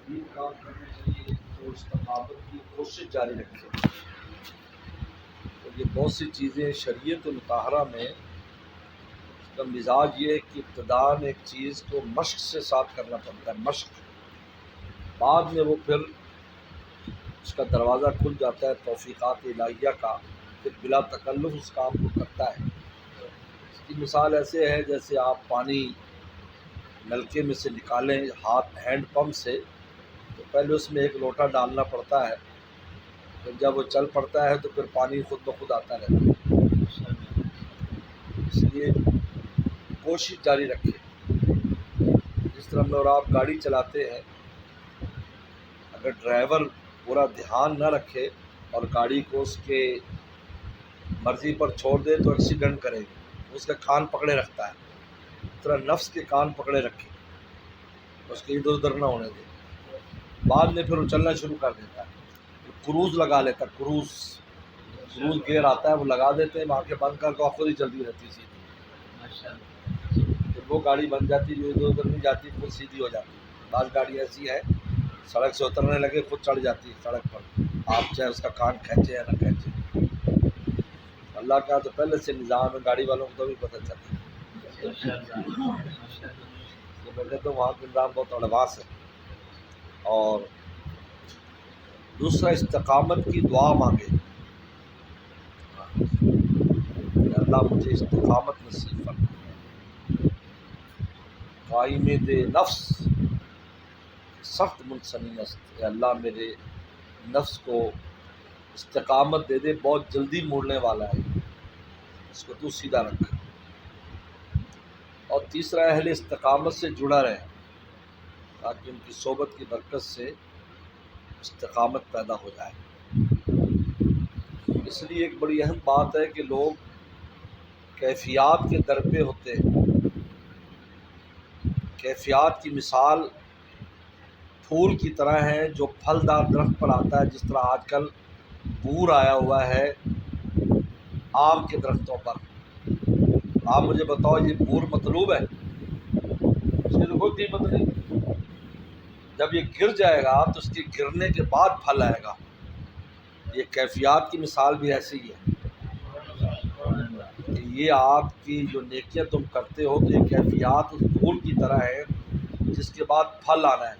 دین کام کرنے کے لیے تو استقامت کی کوشش جاری رکھے. تو یہ بہت سی چیزیں شریعت المطہرہ میں اس کا مزاج یہ ہے کہ ابتداءً ایک چیز کو مشق سے ساتھ کرنا پڑتا ہے، مشق. بعد میں وہ پھر اس کا دروازہ کھل جاتا ہے توفیقات الہیہ کا، پھر بلا تکلف اس کام کو کرتا ہے. اس کی مثال ایسے ہے جیسے آپ پانی نلکے میں سے نکالیں ہینڈ پمپ سے، تو پہلے اس میں ایک لوٹا ڈالنا پڑتا ہے، پھر جب وہ چل پڑتا ہے تو پھر پانی خود بخود آتا رہتا ہے. اس لیے کوشش جاری رکھیں. جس طرح میں اور آپ گاڑی چلاتے ہیں، اگر ڈرائیور پورا دھیان نہ رکھے اور گاڑی کو اس کے مرضی پر چھوڑ دے تو ایکسیڈنٹ کرے گا. اس کا کان پکڑے رکھتا ہے، اس طرح نفس کے کان پکڑے رکھے، اس کے ادھر ادھر نہ ہونے دے. بعد میں پھر وہ چلنا شروع کر دیتا ہے. کروز لگا لیتا ہے، کروز گیئر آتا ہے، وہ لگا دیتے ہیں، آنکھیں بند کر کے خود ہی چلتی رہتی سیدھی. پھر وہ گاڑی بن جاتی جو ادھر ادھر نہیں جاتی، خود سیدھی ہو جاتی. بعض گاڑی ایسی ہے سڑک سے اترنے لگے خود چڑھ جاتی ہے سڑک پر، آپ چاہے اس کا کان کھینچے یا نہ کھینچے. اللہ کا تو پہلے سے نظام ہے، گاڑی والوں کو تو بھی پتہ چلتا ہے. تو میں کہتا ہوں وہاں کا نظام بہت ایڈوانس ہے. اور دوسرا استقامت کی دعا مانگے کہ اللہ مجھے استقامت نصیب فرما. قائم دے نفس سخت منصنی است، اے اللہ میرے نفس کو استقامت دے دے، بہت جلدی موڑنے والا ہے، اس کو تو سیدھا رکھ. اور تیسرا اہل استقامت سے جڑا رہے تاکہ ان کی صحبت کی برکت سے استقامت پیدا ہو جائے. اس لیے ایک بڑی اہم بات ہے کہ لوگ کیفیات کے در پہ ہوتے ہیں. کیفیات کی مثال پھول کی طرح ہے جو پھلدار درخت پر آتا ہے. جس طرح آج کل بور آیا ہوا ہے آم کے درختوں پر. آپ مجھے بتاؤ یہ بور مطلوب ہے؟ اس کی تو کوئی قیمت نہیں. جب یہ گر جائے گا تو اس کے گرنے کے بعد پھل آئے گا. یہ کیفیات کی مثال بھی ایسی ہی ہے کہ یہ آپ کی جو نیکیاں تم کرتے ہو تو یہ کیفیات اس پھول کی طرح ہے جس کے بعد پھل آنا ہے.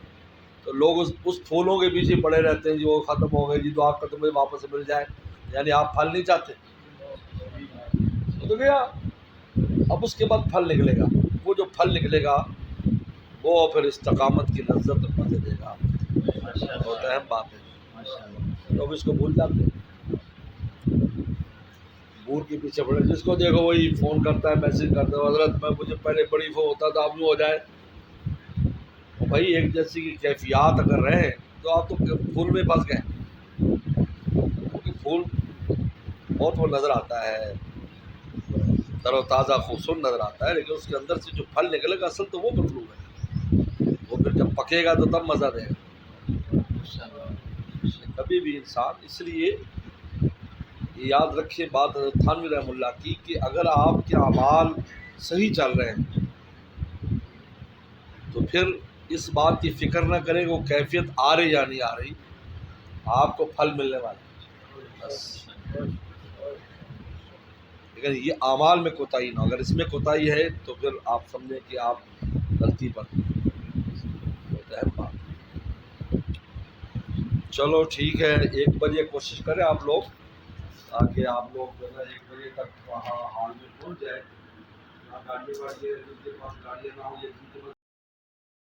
تو لوگ اس پھولوں کے پیچھے پڑے رہتے ہیں، جو وہ ختم ہو گئے جی تو آپ ختم ہوئے واپس مل جائے. یعنی آپ پھل نہیں چاہتے، تو گیا. اب اس کے بعد پھل نکلے گا، وہ جو پھل نکلے گا وہ پھر استقامت کی لذت اور مزے دے گا. بہت اہم بات ہے، لوگ اس کو بھول جاتے ہیں. بور کے پیچھے پڑے، جس کو دیکھو وہی فون کرتا ہے، میسج کرتا ہے، حضرت میں مجھے پہلے بڑی فون ہوتا تھا اب یوں ہو جائے. بھائی ایک جیسی کی کیفیات اگر رہیں تو آپ تو پھول میں پھنس گئے. کیونکہ پھول بہت وہ نظر آتا ہے، تر و تازہ خوبصورت نظر آتا ہے، لیکن اس کے اندر سے جو پھل نکلے گا اصل تو وہ مطلوب ہے. وہ پھر جب پکے گا تو تب مزہ دے گا. کبھی بھی انسان، اس لیے یہ یاد رکھیں بات حضرت تھانوی رحمہ اللہ کی کہ اگر آپ کے اعمال صحیح چل رہے ہیں تو پھر اس بات کی فکر نہ کریں کہ وہ کیفیت آ رہی یا نہیں آ رہی، آپ کو پھل ملنے والا ہے بس. لیکن یہ اعمال میں کوتاہی نہ ہو. اگر اس میں کوتاہی ہے تو پھر آپ سمجھیں کہ آپ غلطی پر. چلو ٹھیک ہے، 1 بجے کوشش کریں آپ لوگ تاکہ آپ لوگ جو ہے 1 بجے تک وہاں ہال میں پہنچ جائیں. گاڑی واڑی جن کے پاس گاڑیاں نہ ہو یا جن کے پاس